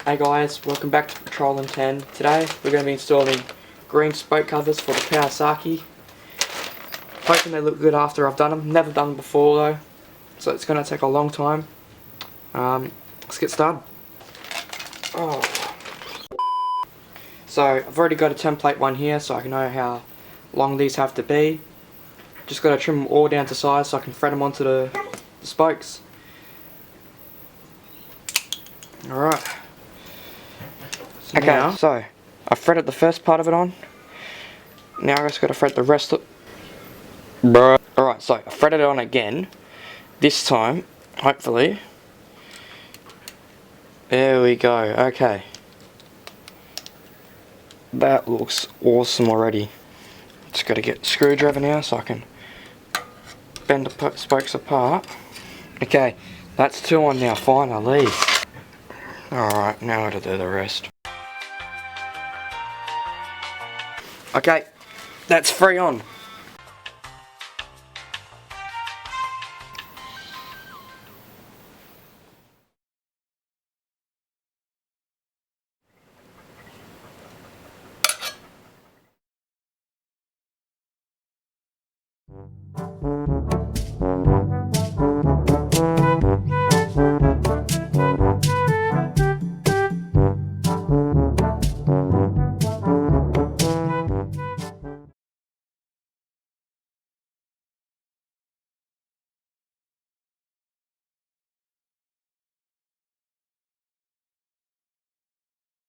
Hey guys, welcome back to Patrolling 10. Today we're going to be installing green spoke covers for the Powersaki. Hoping they look good after I've done them. Never done them before though, so it's going to take a long time. Let's get started. Oh. So I've already got a template one here so I can know how long these have to be. Just got to trim them all down to size so I can thread them onto the spokes. Alright. Okay, so I threaded the first part of it on. Now I just got to thread the rest of it. Alright, so I threaded it on again. This time, hopefully. There we go, okay. That looks awesome already. Just got to get a screwdriver now so I can bend the spokes apart. Okay, that's two on now, finally. Alright, now I got to do the rest. Okay, that's 3 on.